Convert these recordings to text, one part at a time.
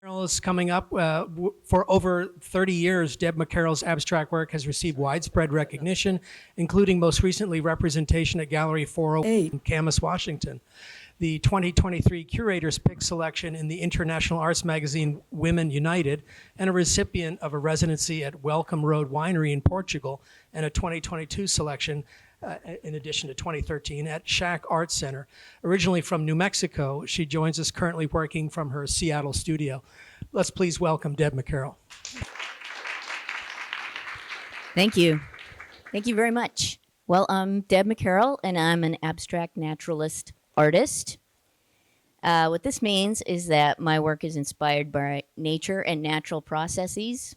McCarroll is coming up. For over 30 years, Deb McCarroll's abstract work has received widespread recognition, including most recently representation at Gallery 408 in Camas, Washington. The 2023 Curator's Pick selection in the international arts magazine Women United, and a recipient of a residency at Welcome Road Winery in Portugal, and a 2022 selection in addition to 2013 at Shack Art Center. Originally from New Mexico, she joins us currently working from her Seattle studio. Let's please welcome Deb McCarroll. Thank you. Thank you very much. Well, I'm Deb McCarroll, and I'm an abstract naturalist artist. What this means is that my work is inspired by nature and natural processes.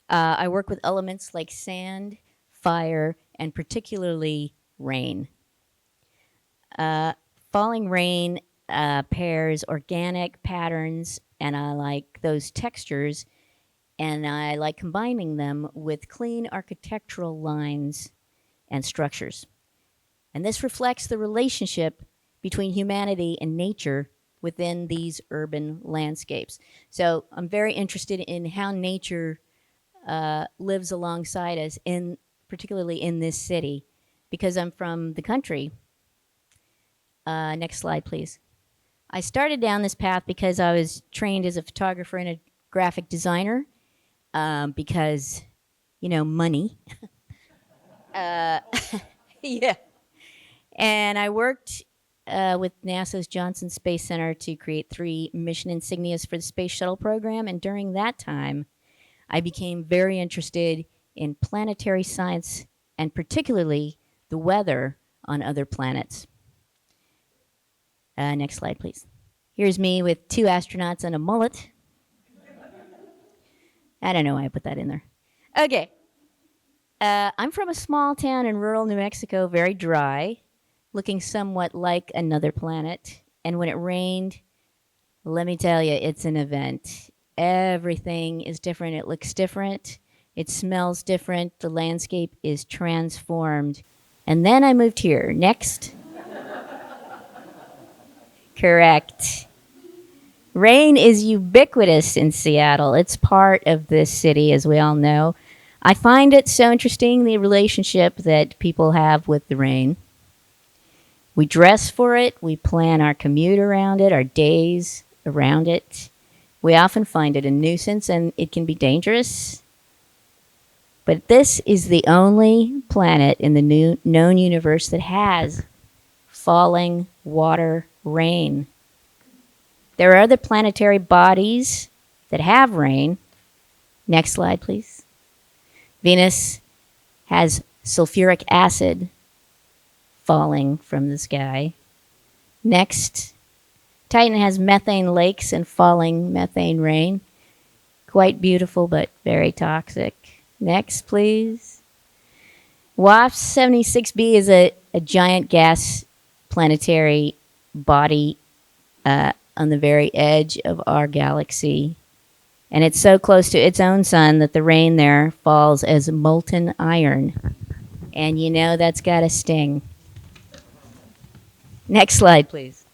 I work with elements like sand, fire, and particularly rain. Falling rain pairs organic patterns, and I like those textures, and I like combining them with clean architectural lines and structures. And this reflects the relationship between humanity and nature within these urban landscapes. So I'm very interested in how nature lives alongside us, particularly in this city, because I'm from the country. Next slide, please. I started down this path because I was trained as a photographer and a graphic designer, because, money. Yeah. And I worked with NASA's Johnson Space Center to create 3 mission insignias for the Space Shuttle program. And during that time, I became very interested in planetary science and particularly the weather on other planets. Next slide, please. Here's me with 2 astronauts and a mullet. I don't know why I put that in there. Okay. I'm from a small town in rural New Mexico, very dry, looking somewhat like another planet. And when it rained, let me tell you, it's an event. Everything is different. It looks different. It smells different. The landscape is transformed. And then I moved here. Next. Correct. Rain is ubiquitous in Seattle. It's part of this city, as we all know. I find it so interesting, the relationship that people have with the rain. We dress for it. We plan our commute around it, our days around it. We often find it a nuisance, and it can be dangerous. But this is the only planet in the known universe that has falling water rain. There are other planetary bodies that have rain. Next slide, please. Venus has sulfuric acid falling from the sky. Next, Titan has methane lakes and falling methane rain. Quite beautiful, but very toxic. Next, please. WASP 76b is a giant gas planetary body on the very edge of our galaxy. And it's so close to its own sun that the rain there falls as molten iron. And that's got to sting. Next slide, please.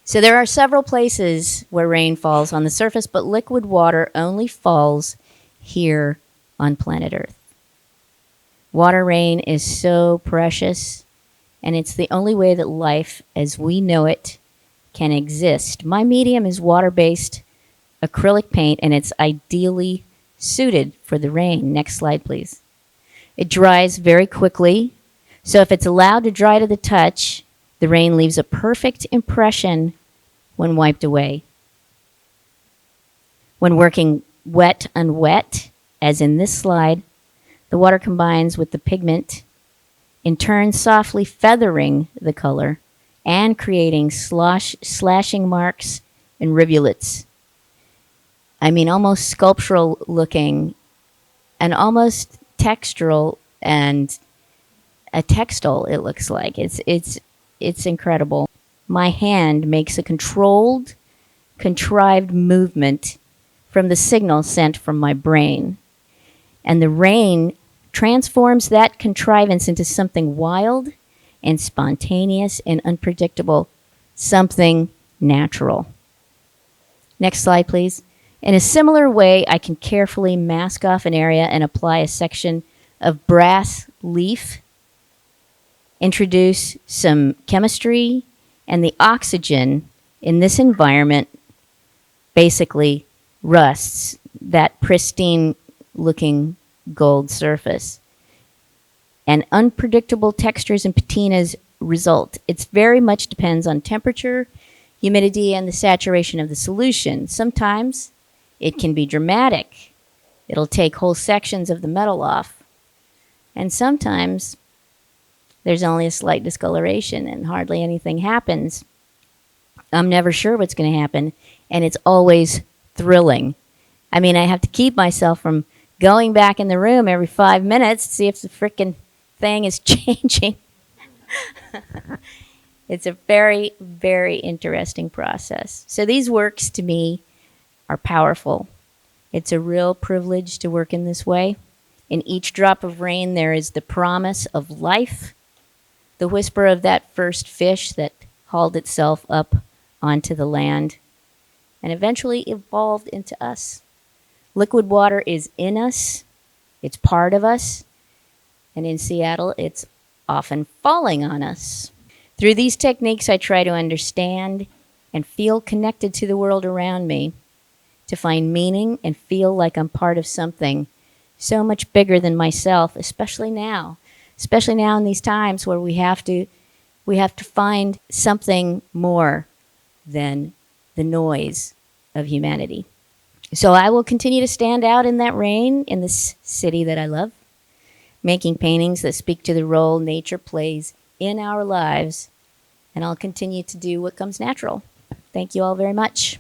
So there are several places where rain falls on the surface, but liquid water only falls here on planet Earth. Water rain is so precious, and it's the only way that life as we know it can exist. My medium is water-based acrylic paint, and it's ideally suited for the rain. Next slide, please. It dries very quickly, so if it's allowed to dry to the touch, the rain leaves a perfect impression when wiped away. When working wet on wet, as in this slide, the water combines with the pigment, in turn softly feathering the color and creating slashing marks and rivulets. I mean, almost sculptural looking and almost textural and a textile, it looks like. It's incredible. My hand makes a controlled, contrived movement from the signal sent from my brain. And the rain transforms that contrivance into something wild and spontaneous and unpredictable, something natural. Next slide, please. In a similar way, I can carefully mask off an area and apply a section of brass leaf, introduce some chemistry, and the oxygen in this environment basically rusts that pristine looking gold surface. And unpredictable textures and patinas result. It very much depends on temperature, humidity, and the saturation of the solution. Sometimes it can be dramatic. It'll take whole sections of the metal off. And sometimes there's only a slight discoloration and hardly anything happens. I'm never sure what's going to happen, and it's always thrilling. I mean, I have to keep myself from going back in the room every 5 minutes to see if the frickin' thing is changing. It's a very, very interesting process. So these works, to me, are powerful. It's a real privilege to work in this way. In each drop of rain, there is the promise of life, the whisper of that first fish that hauled itself up onto the land and eventually evolved into us. Liquid water is in us. It's part of us. And in Seattle, it's often falling on us. Through these techniques, I try to understand and feel connected to the world around me, to find meaning and feel like I'm part of something so much bigger than myself, especially now in these times where we have to find something more than the noise of humanity. So I will continue to stand out in that rain in this city that I love, making paintings that speak to the role nature plays in our lives, and I'll continue to do what comes natural. Thank you all very much.